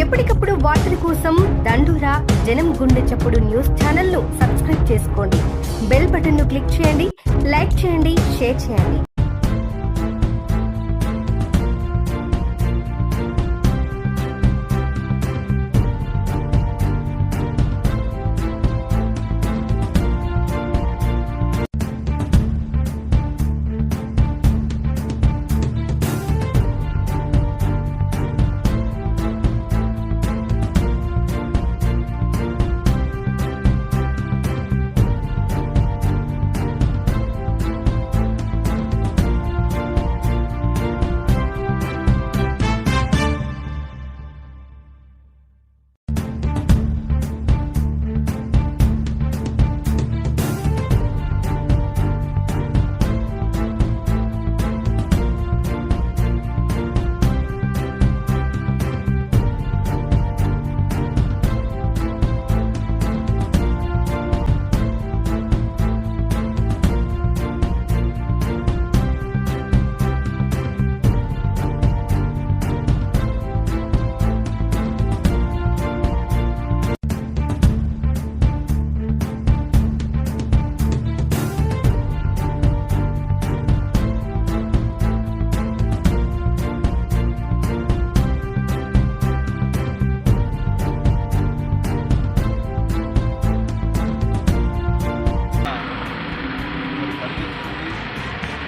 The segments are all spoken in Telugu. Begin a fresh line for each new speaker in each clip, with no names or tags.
ఎప్పటికప్పుడు వార్తల కోసం దండూరా జనం గుండె చప్పుడు న్యూస్ ఛానల్ ను సబ్స్క్రైబ్ చేసుకోండి. బెల్ బటన్ ను క్లిక్ చేయండి, లైక్ చేయండి, షేర్ చేయండి.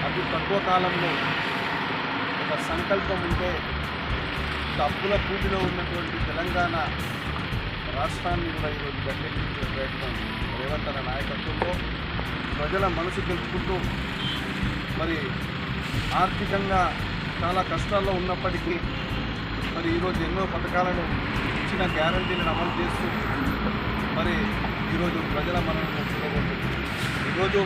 అతి తక్కువ కాలంలో ఒక సంకల్పం ఉంటే అప్పుల పూటిలో ఉన్నటువంటి తెలంగాణ రాష్ట్రాన్ని కూడా ఈరోజు గట్టెక్కించే ప్రయత్నం రేవంత్ అన్న నాయకత్వంలో ప్రజల మనసు తెలుసుకుంటూ మరి ఆర్థికంగా చాలా కష్టాల్లో ఉన్నప్పటికీ మరి ఈరోజు ఎన్నో పథకాలను ఇచ్చిన గ్యారంటీలను అమలు చేస్తూ మరి ఈరోజు ప్రజల మనసును చూడబోతుంది. ఈరోజు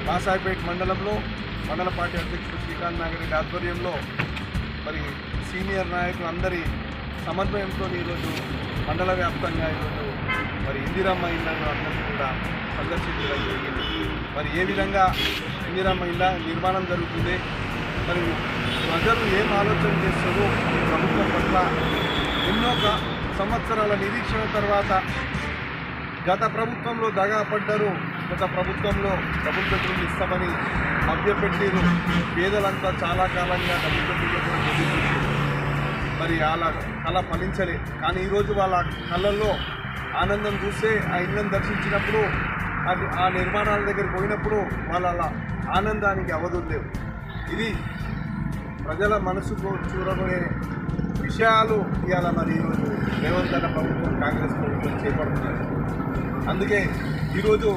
కాసాయిపేట మండలంలో మండల పార్టీ అధ్యక్షుడు శ్రీకాంత్ నాగరెడ్డి ఆధ్వర్యంలో మరి సీనియర్ నాయకులు అందరి సమన్వయంతో ఈరోజు మండల వ్యాప్తంగా ఈరోజు మరి ఇందిరమ్మ ఇళ్లను అందరినీ కూడా సందర్శించడం జరిగింది. మరి ఏ విధంగా ఇందిరమ్మ ఇళ్ళ నిర్మాణం జరుగుతుంది, మరి ప్రజలు ఏం ఆలోచన చేస్తారో ఈ ప్రభుత్వం పట్ల ఎన్నో సంవత్సరాల నిరీక్షణ తర్వాత గత ప్రభుత్వంలో దగా పడ్డారు. గత ప్రభుత్వంలో డబుల్ బెడ్రూమ్ ఇస్తామని మభ్యపెట్టిరు. పేదలంతా చాలా కాలంగా డబుల్ బెడ్రూమ్ మరి అలా ఫలించలే. కానీ ఈరోజు వాళ్ళ కళ్ళల్లో ఆనందం చూస్తే ఆ ఇళ్ళను దర్శించినప్పుడు ఆ నిర్మాణాల దగ్గర పోయినప్పుడు వాళ్ళ ఆనందానికి అవధులు లేవు. ఇది ప్రజల మనసుకు చూరగొనే విషయాలు ఇవాళ మరి ఈరోజు రేవంత్ అన్న ప్రభుత్వం కాంగ్రెస్ ప్రభుత్వం చేపడుతున్నారు. అందుకే ఈరోజు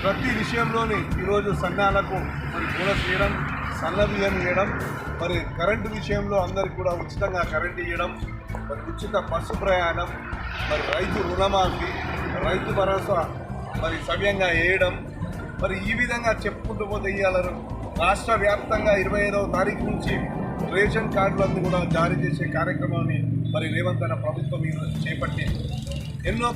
ప్రతి విషయంలోని ఈరోజు సంఘాలకు మరి బోనస్ ఇవ్వడం, సన్న బియ్యం ఇవ్వడం, మరి కరెంటు విషయంలో అందరికీ కూడా ఉచితంగా కరెంటు ఇవ్వడం, మరి ఉచిత బస్సు ప్రయాణం, మరి రైతు రుణమాఫీ, రైతు భరోసా మరి సవ్యంగా వేయడం, మరి ఈ విధంగా చెప్పుకుంటూ పోతే ఇవాళ రాష్ట్ర వ్యాప్తంగా 25వ తారీఖు నుంచి రేషన్ కార్డులన్నీ కూడా జారీ చేసే కార్యక్రమాన్ని మరి రేవంత్ అన్న ప్రభుత్వం చేపట్టి ఎన్నో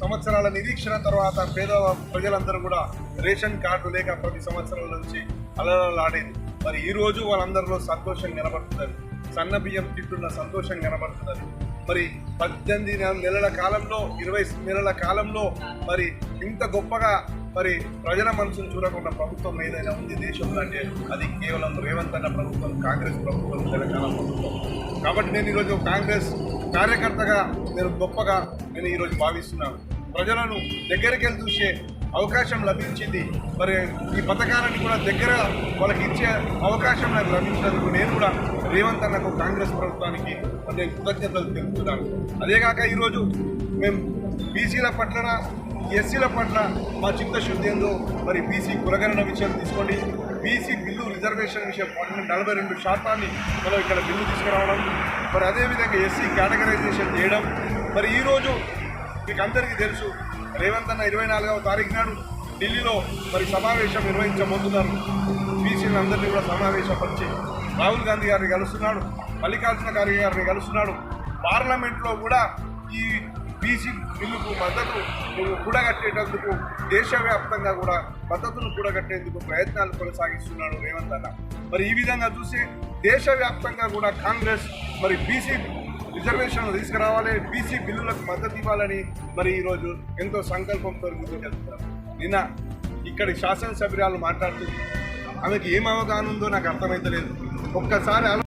సంవత్సరాల నిరీక్షణ తర్వాత పేద ప్రజలందరూ కూడా రేషన్ కార్డు లేక ప్రతి సంవత్సరాల నుంచి అలలాడేది. మరి ఈరోజు వాళ్ళందరిలో సంతోషం కనబడుతున్నది, సన్న బియ్యం తింటున్న సంతోషం కనబడుతున్నది. మరి 18 నెలల కాలంలో 20 నెలల కాలంలో మరి ఇంత గొప్పగా మరి ప్రజల మనసును చూడకుండా ప్రభుత్వం ఏదైనా ఉంది దేశంలో అంటే అది కేవలం రేవంత్ అన్న ప్రభుత్వం, కాంగ్రెస్ ప్రభుత్వం, తెలంగాణ ప్రభుత్వం. కాబట్టి నేను ఈరోజు కాంగ్రెస్ కార్యకర్తగా నేను ఈరోజు భావిస్తున్నాను. ప్రజలను దగ్గరికి వెళ్ళి చూసే అవకాశం లభించింది. మరి ఈ పథకాలను కూడా దగ్గర వాళ్ళకి ఇచ్చే అవకాశం నాకు లభించినందుకు నేను కూడా రేవంత్ అన్నకు, కాంగ్రెస్ ప్రభుత్వానికి నేను కృతజ్ఞతలు తెలుపుతున్నాను. అదేగాక ఈరోజు మేము బీసీల పట్ల, ఎస్సీల పట్ల మా చిత్తశుద్ధి ఏందో మరి బీసీ కులగణన విషయం తీసుకోండి, బీసీ బిల్లు రిజర్వేషన్ విషయం 42% మనం ఇక్కడ బిల్లు తీసుకురావడం, మరి అదేవిధంగా ఎస్సీ కేటగరైజేషన్ చేయడం. మరి ఈరోజు మీకు అందరికీ తెలుసు రేవంత్ అన్న 24వ తారీఖు నాడు ఢిల్లీలో మరి సమావేశం నిర్వహించబోతున్నారు. బీసీలందరినీ కూడా సమావేశపరిచి రాహుల్ గాంధీ గారిని కలుస్తున్నాడు, మల్లికార్జున ఖార్గే గారిని కలుస్తున్నాడు. పార్లమెంట్లో కూడా ఈ బీసీ బిల్లుకు మద్దతు కూడగట్టేటందుకు దేశవ్యాప్తంగా కూడా మద్దతును కూడగట్టేందుకు ప్రయత్నాలు కొనసాగిస్తున్నాడు రేవంత్ అన్న. మరి ఈ విధంగా చూస్తే దేశవ్యాప్తంగా కూడా కాంగ్రెస్ మరి బీసీ రిజర్వేషన్లు తీసుకురావాలి, బీసీ బిల్లులకు మద్దతు ఇవ్వాలని మరి ఈరోజు ఎంతో సంకల్పంతో ముందుకెళ్తున్నారు. నిన్న ఇక్కడి శాసనసభ్యురాలు మాట్లాడుతూ ఆమెకి ఏం అవగాహన ఉందో నాకు అర్థమైతలేదు. ఒక్కసారి